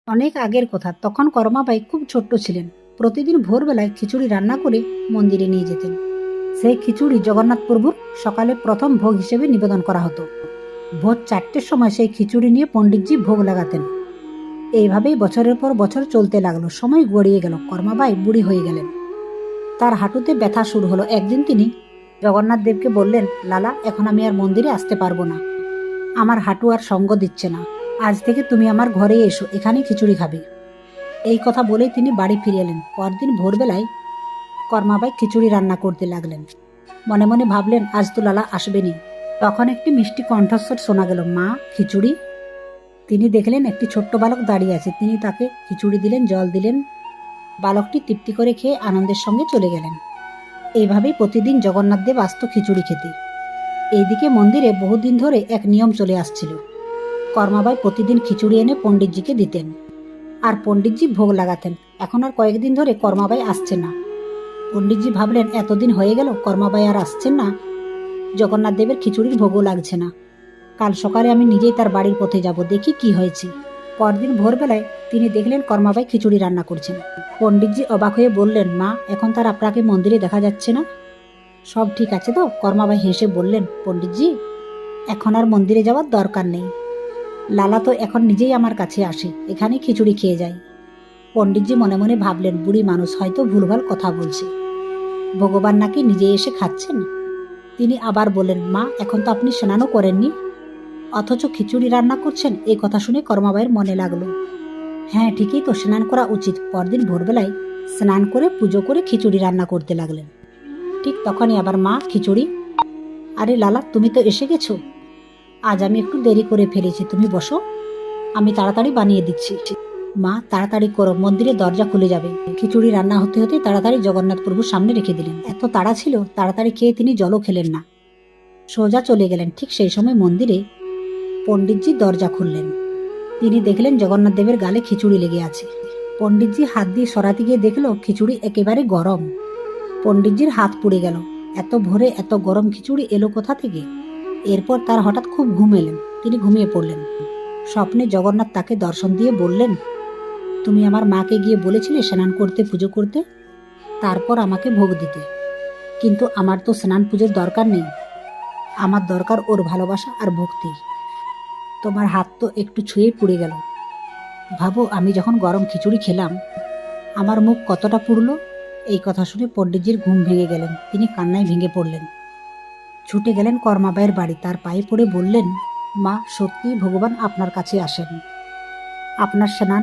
অনেক আগের কথা, তখন কর্মাবাই খুব ছোট্ট ছিলেন। প্রতিদিন ভোরবেলায় খিচুড়ি রান্না করে মন্দিরে নিয়ে যেতেন। সেই খিচুড়ি জগন্নাথ প্রভুর সকালে প্রথম ভোগ হিসেবে নিবেদন করা হতো। ভোর 4টের সময় সেই খিচুড়ি নিয়ে পণ্ডিতজি ভোগ লাগাতেন। এইভাবেই বছরের পর বছর চলতে লাগলো। সময় গড়িয়ে গেল, কর্মাবাই বুড়ি হয়ে গেলেন। তার হাঁটুতে ব্যথা শুরু হলো। একদিন তিনি জগন্নাথ দেবকে বললেন, লালা, এখন আমি আর মন্দিরে আসতে পারবো না। আমার হাঁটু আর সঙ্গ দিচ্ছে না। আজ থেকে তুমি আমার ঘরে এসো, এখানে খিচুড়ি খাবে। এই কথা বলেই তিনি বাড়ি ফিরে এলেন। পরদিন ভোরবেলায় কর্মাবাই খিচুড়ি রান্না করতে লাগলেন। মনে মনে ভাবলেন, আজ তো লালা আসবেনি। তখন একটি মিষ্টি কণ্ঠস্বর শোনা গেল, মা, খিচুড়ি। তিনি দেখলেন একটি ছোট্ট বালক দাঁড়িয়ে আছে। তিনি তাকে খিচুড়ি দিলেন, জল দিলেন। বালকটি তৃপ্তি করে খেয়ে আনন্দের সঙ্গে চলে গেলেন। এইভাবেই প্রতিদিন জগন্নাথ দেব আসত খিচুড়ি খেতে। এইদিকে মন্দিরে বহুদিন ধরে এক নিয়ম চলে আসছিল। কর্মাবাই প্রতিদিন খিচুড়ি এনে পণ্ডিতজিকে দিতেন, আর পণ্ডিতজি ভোগ লাগাতেন। এখন আর কয়েকদিন ধরে কর্মাবাই আসছে না। পণ্ডিতজি ভাবলেন, এতদিন হয়ে গেল কর্মাবাই আর আসছেন না, জগন্নাথ দেবের খিচুড়ির ভোগও লাগছে না। কাল সকালে আমি নিজেই তার বাড়ির পথে যাব, দেখি কি হয়েছে। পরদিন ভোরবেলায় তিনি দেখলেন কর্মাবাই খিচুড়ি রান্না করছেন। পণ্ডিতজি অবাক হয়ে বললেন, মা, এখন তার আপনাকে মন্দিরে দেখা যাচ্ছে না? সব ঠিক আছে তো? কর্মাবাই হেসে বললেন, পণ্ডিতজি, এখন আর মন্দিরে যাওয়ার দরকার নেই। লালা তো এখন নিজেই আমার কাছে আসে, এখানে খিচুড়ি খেয়ে যায়। পণ্ডিতজি মনে মনে ভাবলেন, বুড়ি মানুষ হয়তো ভুলভাল কথা বলছে, ভগবান নাকি নিজে এসে খাচ্ছেন। তিনি আবার বললেন, মা, এখন তো আপনি স্নানও করেননি, অথচ খিচুড়ি রান্না করছেন। এই কথা শুনে কর্মাবাইয়ের মনে লাগলো, হ্যাঁ, ঠিকই তো, স্নান করা উচিত। পরদিন ভোরবেলায় স্নান করে পুজো করে খিচুড়ি রান্না করতে লাগলেন। ঠিক তখনই আবার, মা, খিচুড়ি। আরে লালা, তুমি তো এসে গেছো। আজ আমি একটু দেরি করে ফেলেছি, তুমি বসো, আমি তাড়াতাড়ি বানিয়ে দিচ্ছি। মা, তাড়াতাড়ি করো, মন্দিরের দরজা খুলে যাবে। খিচুড়ি রান্না হতে হতে তাড়াতাড়ি জগন্নাথ প্রভুর সামনে রেখে দিলেন। এত তাড়া ছিল, তাড়াতাড়ি খেয়ে তিনি জলও খেলেন না, সোজা চলে গেলেন। ঠিক সেই সময় মন্দিরে পণ্ডিতজি দরজা খুললেন। তিনি দেখলেন জগন্নাথ দেবের গালে খিচুড়ি লেগে আছে। পণ্ডিতজি হাত দিয়ে সরাতে গিয়ে দেখলো খিচুড়ি একেবারে গরম। পণ্ডিতজির হাত পুড়ে গেল। এত ভোরে এত গরম খিচুড়ি এলো কোথা থেকে? এরপর তার হঠাৎ খুব ঘুম এলেন। তিনি ঘুমিয়ে পড়লেন। স্বপ্নে জগন্নাথ তাকে দর্শন দিয়ে বললেন, তুমি আমার মাকে গিয়ে বলেছিলে স্নান করতে, পুজো করতে, তারপর আমাকে ভোগ দিতে। কিন্তু আমার তো স্নান পুজোর দরকার নেই, আমার দরকার ওর ভালোবাসা আর ভক্তি। তোমার হাত তো একটু ছুঁয়েই পুড়ে গেল। ভাবো, আমি যখন গরম খিচুড়ি খেলাম, আমার মুখ কতটা পুড়লো। এই কথা শুনে পণ্ডিতজির ঘুম ভেঙে গেলেন। তিনি কান্নায় ভেঙে পড়লেন। ছুটে গেলেন কর্মাবাইয়ের বাড়ি। তার পায়ে পড়ে বললেন, মা, সত্যি ভগবান আপনার কাছে আসেন। আপনার স্নান